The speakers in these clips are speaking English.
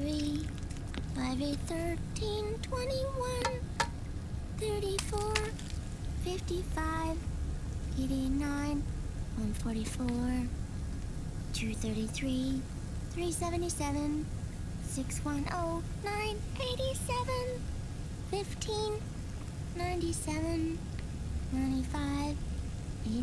3, 5, 8, 13, 21, 34, 55, 89, 144, 233, 377, 610, 987, 15, 97, 95, 84.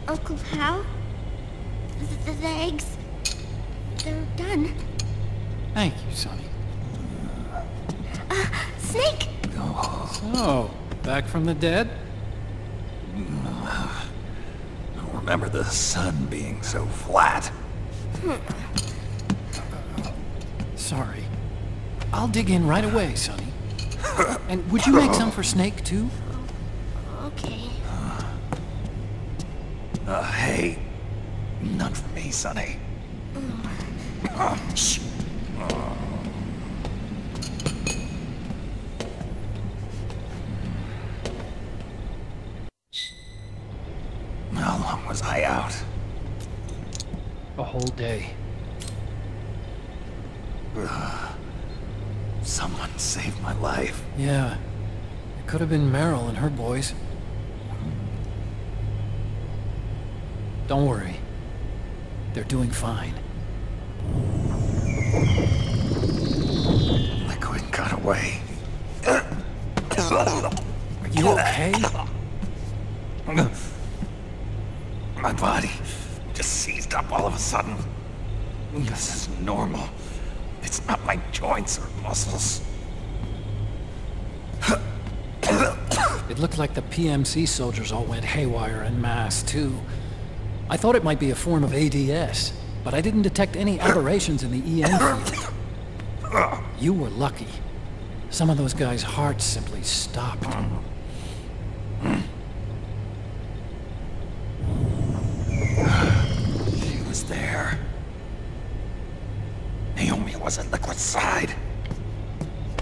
Uncle Hal? The eggs, they're done. Thank you, Sonny. Snake! So, back from the dead? I don't remember the sun being so flat. Sorry. I'll dig in right away, Sonny. And would you make some for Snake, too? Okay. Hey, none for me, Sonny. Shh. How long was I out? A whole day. Someone saved my life. Yeah. It could have been Meryl and her boys. Don't worry. They're doing fine. Liquid got away. Are you okay? My body just seized up all of a sudden. This is normal. It's not my joints or muscles. It looked like the PMC soldiers all went haywire en masse, too. I thought it might be a form of ADS, but I didn't detect any aberrations in the EM field. You were lucky. Some of those guys' hearts simply stopped. She was there. Naomi was at Liquid's side.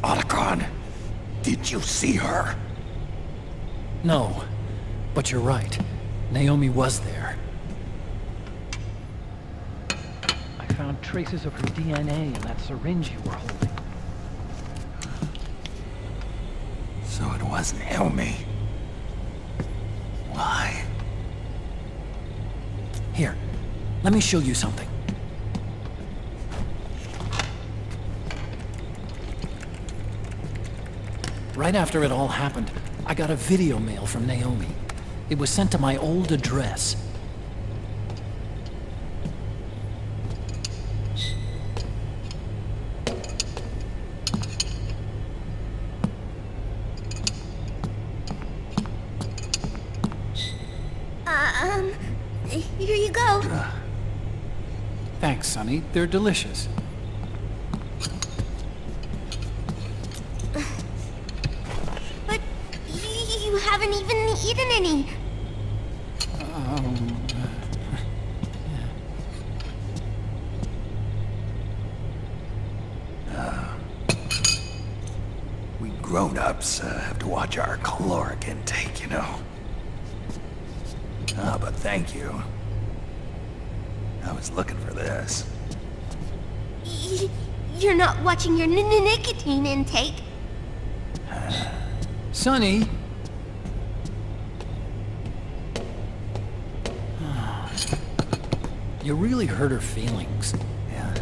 Otacon, did you see her? No, but you're right. Naomi was there. I found traces of her DNA in that syringe you were holding. So it was Naomi. Why? Here, let me show you something. Right after it all happened, I got a video mail from Naomi. It was sent to my old address. Here you go. Thanks, Sonny. They're delicious. But you haven't even eaten any. We grown-ups have to watch our caloric intake, you know. But thank you. I was looking for this. You're not watching your nicotine intake. Sonny! You really hurt her feelings. Yeah.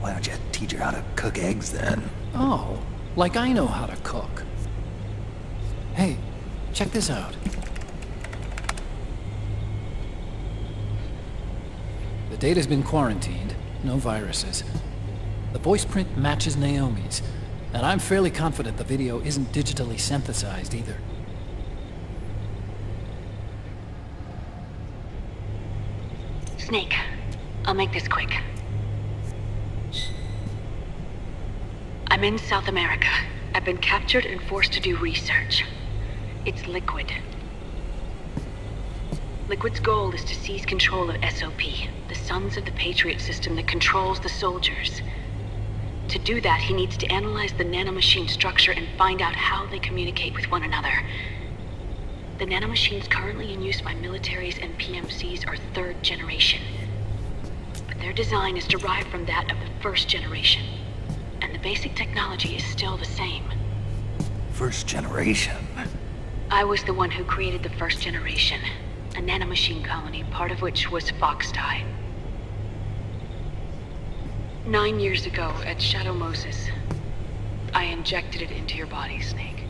Why don't you teach her how to cook eggs then? Oh, like I know how to cook. Hey, check this out. The data's been quarantined, no viruses. The voice print matches Naomi's, and I'm fairly confident the video isn't digitally synthesized either. Snake, I'll make this quick. I'm in South America. I've been captured and forced to do research. It's Liquid. Liquid's goal is to seize control of SOP, the Sons of the Patriot system that controls the soldiers. To do that, he needs to analyze the nanomachine structure and find out how they communicate with one another. The nanomachines currently in use by militaries and PMCs are third generation. But their design is derived from that of the first generation. And the basic technology is still the same. First generation? I was the one who created the first generation. A nanomachine colony, part of which was Foxdie. 9 years ago, at Shadow Moses, I injected it into your body, Snake.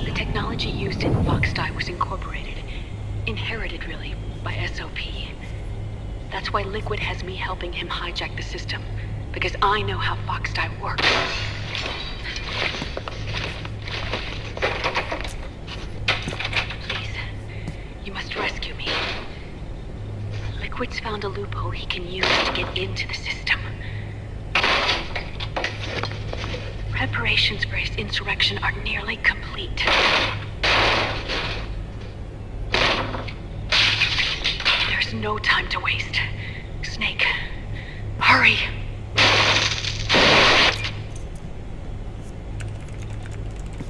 The technology used in Foxdie was incorporated, inherited really, by SOP. That's why Liquid has me helping him hijack the system, because I know how Foxdie works. Please, you must rescue me. Liquid's found a loophole he can use to get into the system. Preparations for his insurrection are nearly complete. There's no time to waste. Snake, hurry!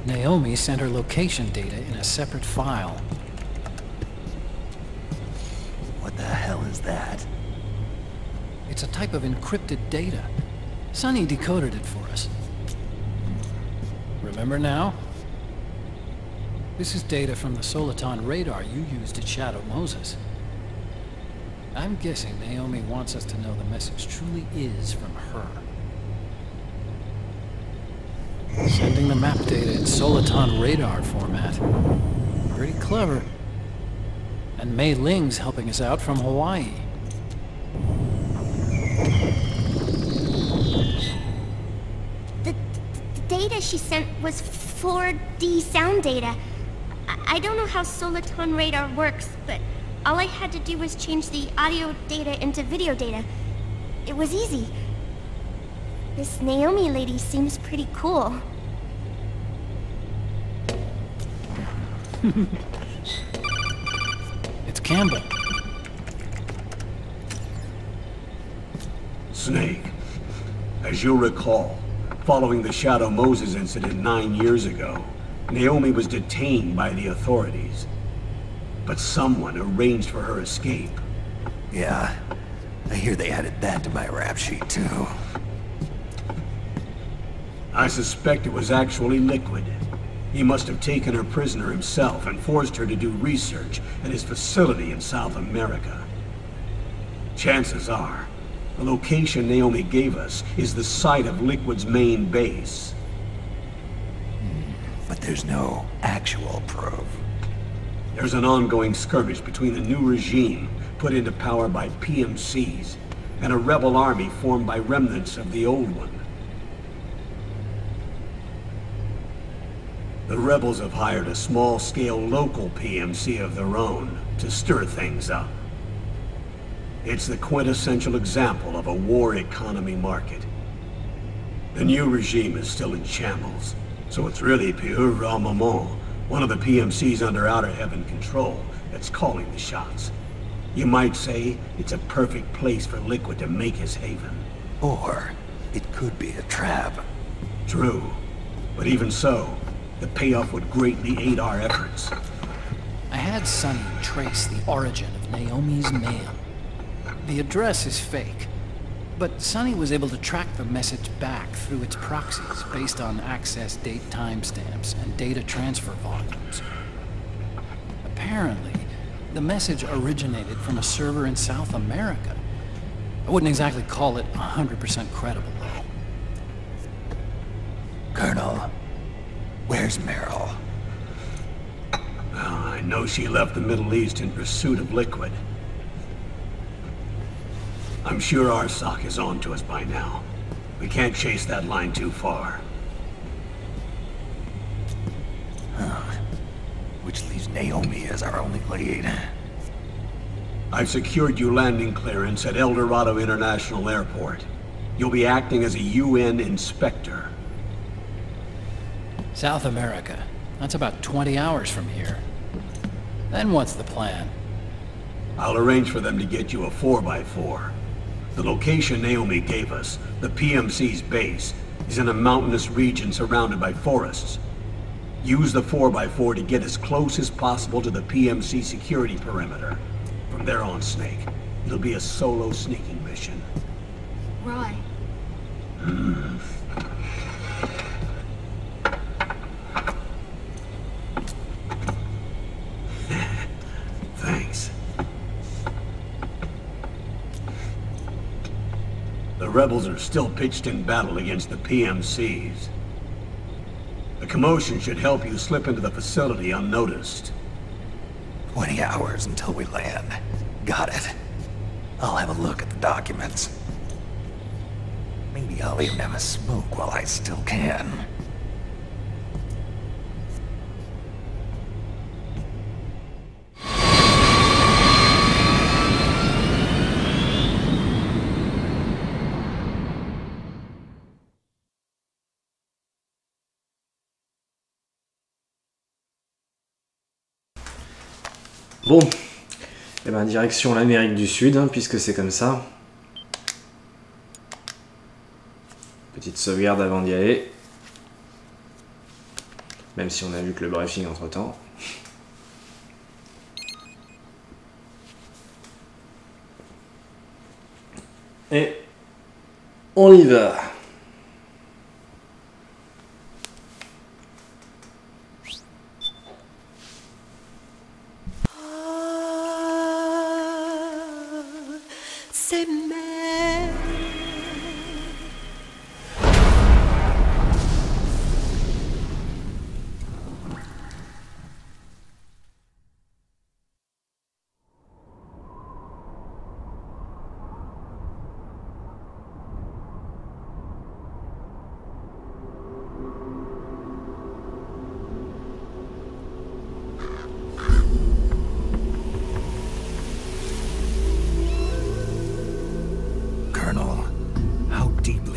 Naomi sent her location data in a separate file. What the hell is that? It's a type of encrypted data. Sonny decoded it for us. Remember now? This is data from the Soliton radar you used at Shadow Moses. I'm guessing Naomi wants us to know the message truly is from her. Sending the map data in Soliton radar format. Pretty clever. And Mei Ling's helping us out from Hawaii. The data she sent was 4D sound data. I don't know how Soliton radar works, but all I had to do was change the audio data into video data. It was easy. This Naomi lady seems pretty cool. It's Campbell. Snake, as you'll recall, following the Shadow Moses incident 9 years ago, Naomi was detained by the authorities. But someone arranged for her escape. Yeah, I hear they added that to my rap sheet too. I suspect it was actually Liquid. He must have taken her prisoner himself and forced her to do research at his facility in South America. Chances are, the location Naomi gave us is the site of Liquid's main base. But there's no actual proof. There's an ongoing skirmish between the new regime put into power by PMCs and a rebel army formed by remnants of the old one. The rebels have hired a small-scale local PMC of their own to stir things up. It's the quintessential example of a war economy market. The new regime is still in shambles, so it's really Pure Ramamon, one of the PMCs under Outer Heaven control, that's calling the shots. You might say it's a perfect place for Liquid to make his haven. Or it could be a trap. True, but even so, the payoff would greatly aid our efforts. I had Sonny trace the origin of Naomi's mail. The address is fake, but Sonny was able to track the message back through its proxies based on access date timestamps and data transfer volumes. Apparently, the message originated from a server in South America. I wouldn't exactly call it 100% credible, though. Colonel, where's Meryl? I know she left the Middle East in pursuit of Liquid. I'm sure our sock is on to us by now. We can't chase that line too far. Which leaves Naomi as our only lead. I've secured you landing clearance at El Dorado International Airport. You'll be acting as a UN inspector. South America. That's about 20 hours from here. Then what's the plan? I'll arrange for them to get you a 4x4. The location Naomi gave us, the PMC's base, is in a mountainous region surrounded by forests. Use the 4x4 to get as close as possible to the PMC security perimeter. From there on, Snake, it'll be a solo sneaking mission. Right. Thanks. The rebels are still pitched in battle against the PMCs. The commotion should help you slip into the facility unnoticed. 20 hours until we land. Got it. I'll have a look at the documents. Maybe I'll even have a smoke while I still can. Bon, et ben direction l'Amérique du Sud, hein, puisque c'est comme ça. Petite sauvegarde avant d'y aller. Même si on a vu que le briefing entre temps. Et on y va.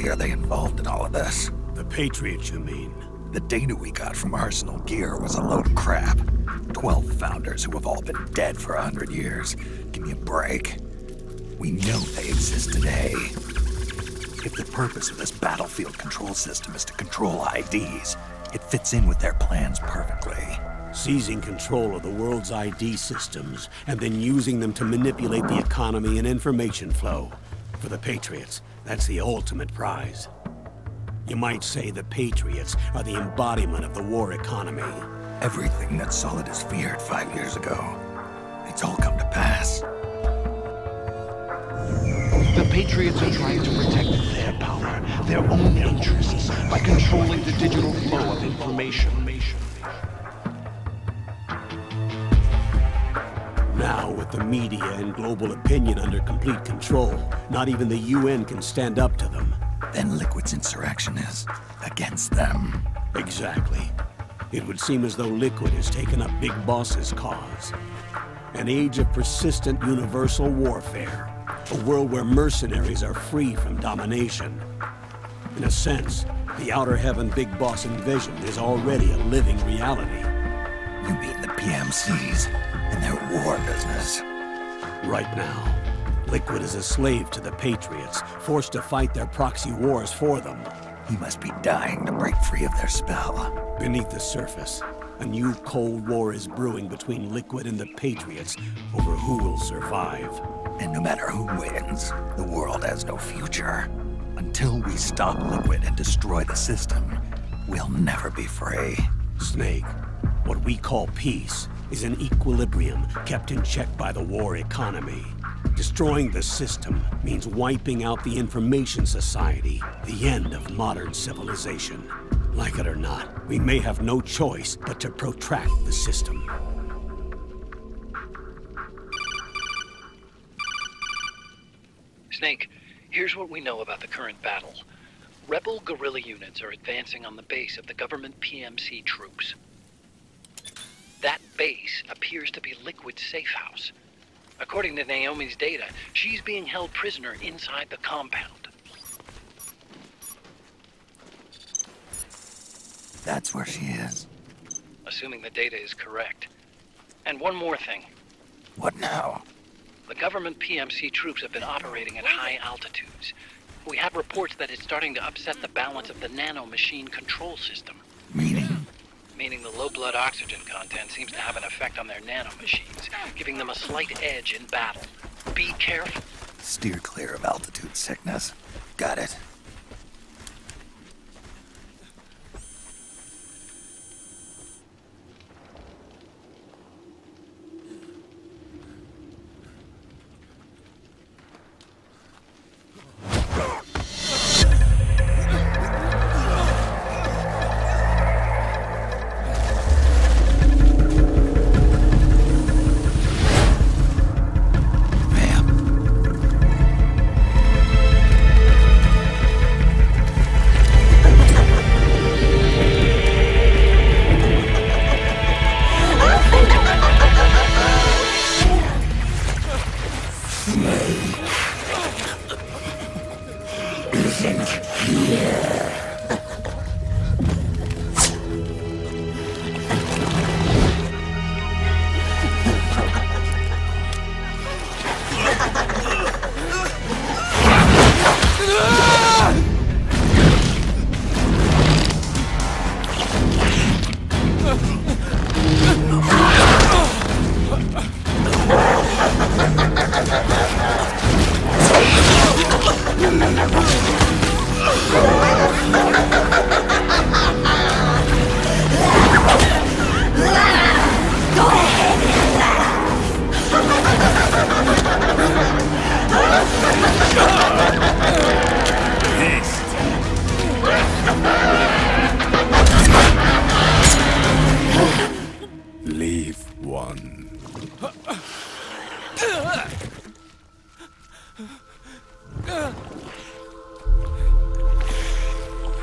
Are they involved in all of this? The Patriots, you mean? The data we got from Arsenal Gear was a load of crap. 12 founders who have all been dead for 100 years. Give me a break. We know they exist today. If the purpose of this battlefield control system is to control IDs, it fits in with their plans perfectly. Seizing control of the world's ID systems, and then using them to manipulate the economy and information flow. For the Patriots, that's the ultimate prize. You might say the Patriots are the embodiment of the war economy. Everything that Solidus feared 5 years ago, it's all come to pass. The Patriots are trying to protect their power, their own interests, by controlling the digital flow of information. Now, with the media and global opinion under complete control, not even the UN can stand up to them. Then Liquid's insurrection is against them. Exactly. It would seem as though Liquid has taken up Big Boss's cause. An age of persistent universal warfare. A world where mercenaries are free from domination. In a sense, the Outer Heaven Big Boss envisioned is already a living reality. You mean the PMCs and their war business? Right now, Liquid is a slave to the Patriots, forced to fight their proxy wars for them. He must be dying to break free of their spell. Beneath the surface, a new Cold War is brewing between Liquid and the Patriots over who will survive. And no matter who wins, the world has no future. Until we stop Liquid and destroy the system, we'll never be free. Snake, what we call peace is an equilibrium kept in check by the war economy. Destroying the system means wiping out the information society, the end of modern civilization. Like it or not, we may have no choice but to protract the system. Snake, here's what we know about the current battle. Rebel guerrilla units are advancing on the base of the government PMC troops. That base appears to be Liquid's safe house. According to Naomi's data, she's being held prisoner inside the compound. That's where she is. Assuming the data is correct. And one more thing. What now? The government PMC troops have been operating at high altitudes. We have reports that it's starting to upset the balance of the nano-machine control system. Meaning? Meaning the low blood oxygen content seems to have an effect on their nano-machines, giving them a slight edge in battle. Be careful. Steer clear of altitude sickness. Got it. Leave one.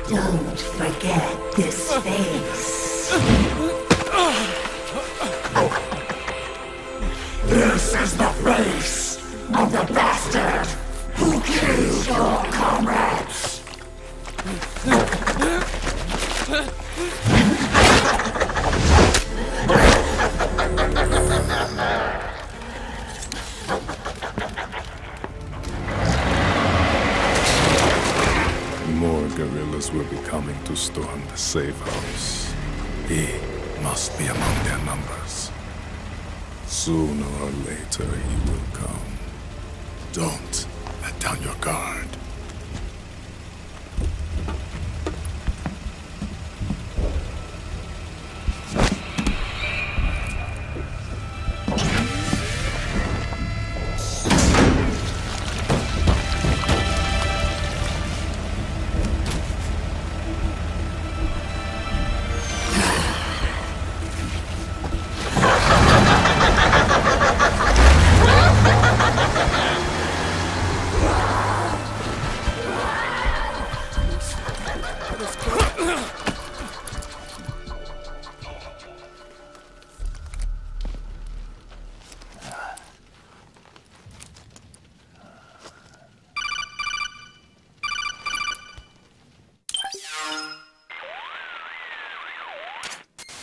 Don't forget this face. This is the face of the bastard who killed your comrades. More guerrillas will be coming to storm the safe house. He must be among their numbers. Sooner or later he will come. Don't let down your guard.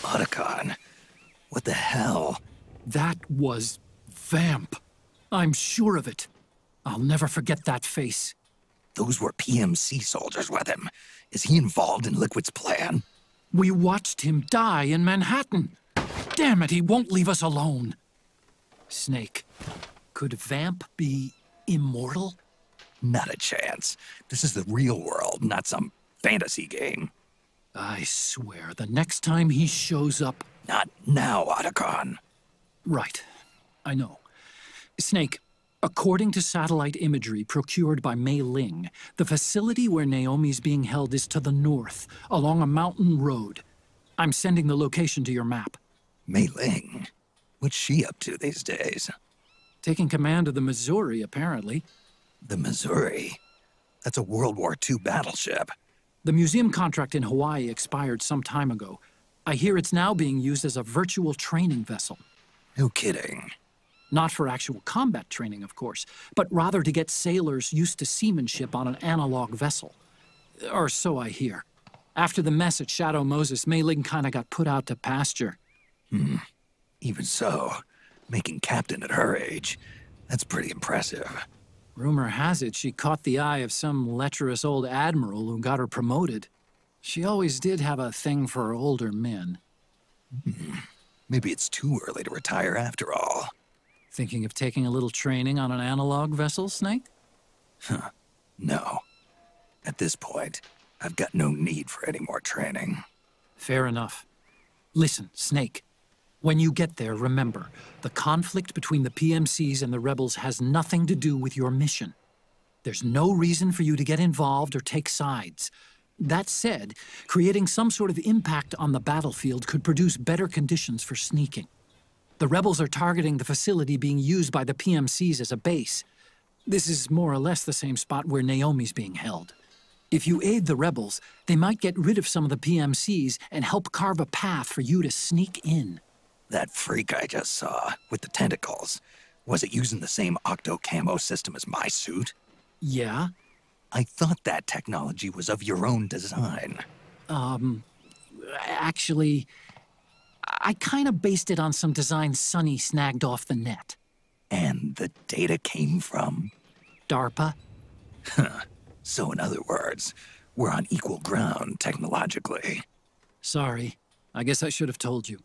Otacon, what the hell? That was Vamp. I'm sure of it. I'll never forget that face. Those were PMC soldiers with him. Is he involved in Liquid's plan? We watched him die in Manhattan. Damn it, he won't leave us alone. Snake, could Vamp be immortal? Not a chance. This is the real world, not some fantasy game. I swear, the next time he shows up... Not now, Otacon. Right. I know. Snake, according to satellite imagery procured by Mei Ling, the facility where Naomi's being held is to the north, along a mountain road. I'm sending the location to your map. Mei Ling? What's she up to these days? Taking command of the Missouri, apparently. The Missouri? That's a World War II battleship. The museum contract in Hawaii expired some time ago. I hear it's now being used as a virtual training vessel. No kidding. Not for actual combat training, of course, but rather to get sailors used to seamanship on an analog vessel. Or so I hear. After the mess at Shadow Moses, Mei Ling kinda got put out to pasture. Even so, making captain at her age, that's pretty impressive. Rumor has it she caught the eye of some lecherous old admiral who got her promoted. She always did have a thing for older men. Maybe it's too early to retire after all. Thinking of taking a little training on an analog vessel, Snake? No. At this point, I've got no need for any more training. Fair enough. Listen, Snake. When you get there, remember, the conflict between the PMCs and the rebels has nothing to do with your mission. There's no reason for you to get involved or take sides. That said, creating some sort of impact on the battlefield could produce better conditions for sneaking. The rebels are targeting the facility being used by the PMCs as a base. This is more or less the same spot where Naomi's being held. If you aid the rebels, they might get rid of some of the PMCs and help carve a path for you to sneak in. That freak I just saw, with the tentacles, was it using the same octo-camo system as my suit? Yeah? I thought that technology was of your own design. Actually, I kinda based it on some designs Sonny snagged off the net. And the data came from? DARPA? So in other words, we're on equal ground technologically. Sorry. I guess I should have told you.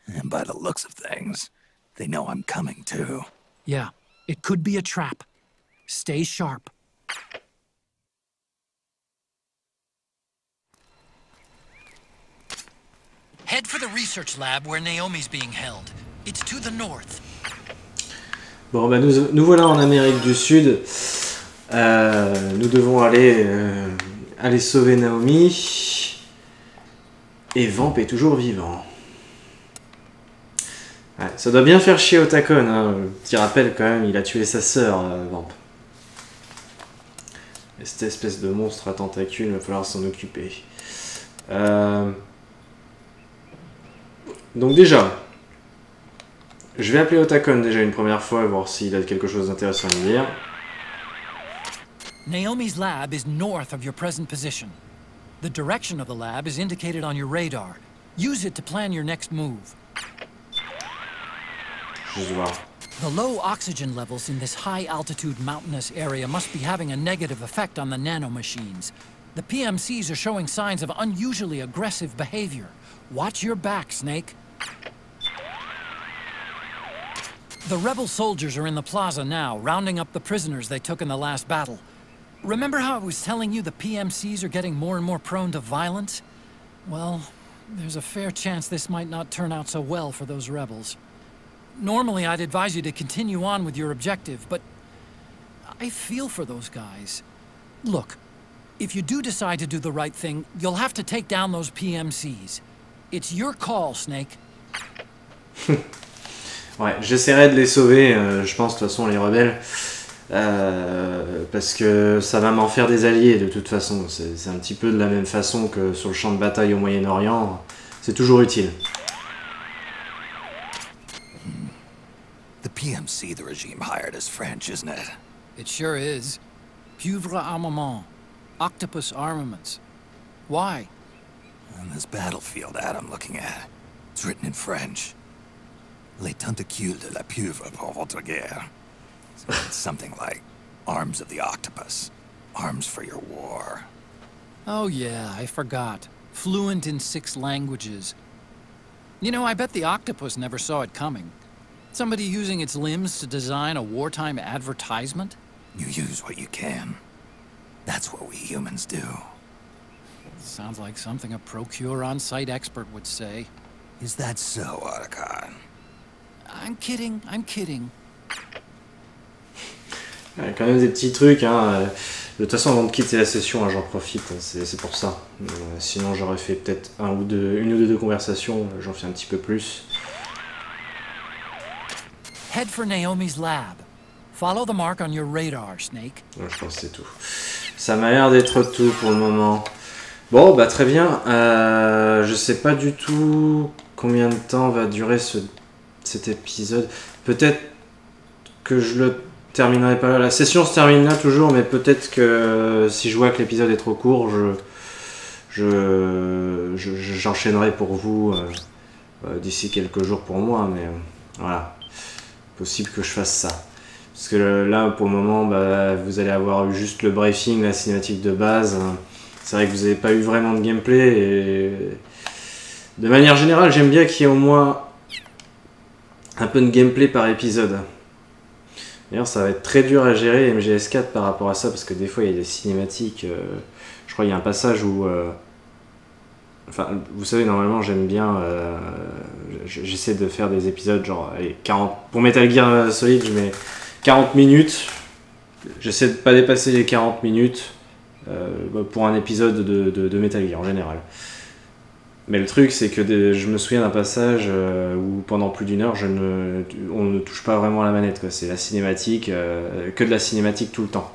And by the looks of things, they know I'm coming too. Yeah, it could be a trap. Stay sharp. Head for the research lab where Naomi's being held. It's to the north. Bon, bah nous voilà en Amérique du Sud. Nous devons aller sauver Naomi. Et Vamp est toujours vivant. Ouais, ça doit bien faire chier Otakon, hein. Petit rappel quand même, il a tué sa sœur, Vamp. Et cette espèce de monstre à tentacules, il va falloir s'en occuper. Donc déjà, je vais appeler Otakon déjà une première fois, voir s'il a quelque chose d'intéressant à me dire. Naomi's lab is north of your present position. The direction of the lab is indicated on your radar. Use it to plan your next move. The low oxygen levels in this high-altitude mountainous area must be having a negative effect on the nanomachines. The PMCs are showing signs of unusually aggressive behavior. Watch your back, Snake. The rebel soldiers are in the plaza now, rounding up the prisoners they took in the last battle. Remember how I was telling you the PMCs are getting more and more prone to violence? Well, there's a fair chance this might not turn out so well for those rebels. Normally, I'd advise you to continue on with your objective, but I feel for those guys. Look, if you do decide to do the right thing, you'll have to take down those PMCs. It's your call, Snake. Ouais, j'essaierai de les sauver, je pense de toute façon les rebelles, parce que ça va m'en faire des alliés de toute façon. C'est un petit peu de la même façon que sur le champ de bataille au Moyen-Orient, c'est toujours utile. The PMC the regime hired is French, isn't it? It sure is. Pieuvre Armament. Octopus Armaments. Why? On this battlefield ad I'm looking at, it's written in French. Les tentacules de la pieuvre pour votre guerre. So it's something like arms of the octopus. Arms for your war. Oh yeah, I forgot. Fluent in 6 languages. You know, I bet the octopus never saw it coming. Somebody using its limbs to design a wartime advertisement? You use what you can. That's what we humans do. Sounds like something a Procure on-site expert would say. Is that so, Otacon? I'm kidding, I'm kidding. Ouais, quand même des petits trucs, hein. De toute façon, avant de quitter la session, hein, j'en profite, hein, c'est pour ça. Sinon, j'aurais fait peut-être une ou deux conversations, j'en fais un petit peu plus. Head for Naomi's lab. Follow the mark on your radar, Snake. Ouais, je pense que c'est tout. Ça m'a l'air d'être tout pour le moment. Bon, bah très bien. Je sais pas du tout combien de temps va durer cet épisode. Peut-être que je le terminerai pas là. La session se termine là toujours, mais peut-être que si je vois que l'épisode est trop court, j'enchaînerai pour vous d'ici quelques jours pour moi, mais voilà. Possible que je fasse ça. Parce que là, pour le moment, bah, vous allez avoir eu juste le briefing, la cinématique de base. C'est vrai que vous n'avez pas eu vraiment de gameplay. Et de manière générale, j'aime bien qu'il y ait au moins un peu de gameplay par épisode. D'ailleurs, ça va être très dur à gérer MGS4 par rapport à ça, parce que des fois, il y a des cinématiques. Je crois qu'il y a un passage où... Enfin, vous savez, normalement, j'aime bien... j'essaie de faire des épisodes genre... Allez, 40... Pour Metal Gear Solid, je mets 40 minutes. J'essaie de pas dépasser les 40 minutes pour un épisode de Metal Gear en général. Mais le truc, c'est que je me souviens d'un passage où pendant plus d'une heure, on ne touche pas vraiment à la manette, quoi. C'est la cinématique, que de la cinématique tout le temps.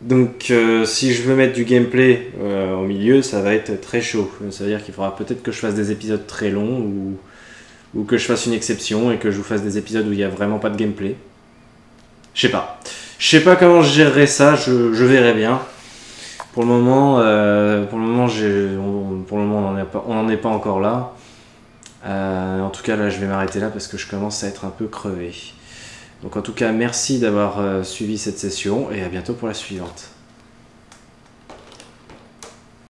Donc si je veux mettre du gameplay au milieu, ça va être très chaud. Ça veut dire qu'il faudra peut-être que je fasse des épisodes très longs ou que je fasse une exception et que je vous fasse des épisodes où il n'y a vraiment pas de gameplay. Je sais pas. Je sais pas comment je gérerai ça, je verrai bien. Pour le moment, on n'en est pas encore là. En tout cas, là, je vais m'arrêter là parce que je commence à être un peu crevé. Donc en tout cas, merci d'avoir suivi cette session et à bientôt pour la suivante.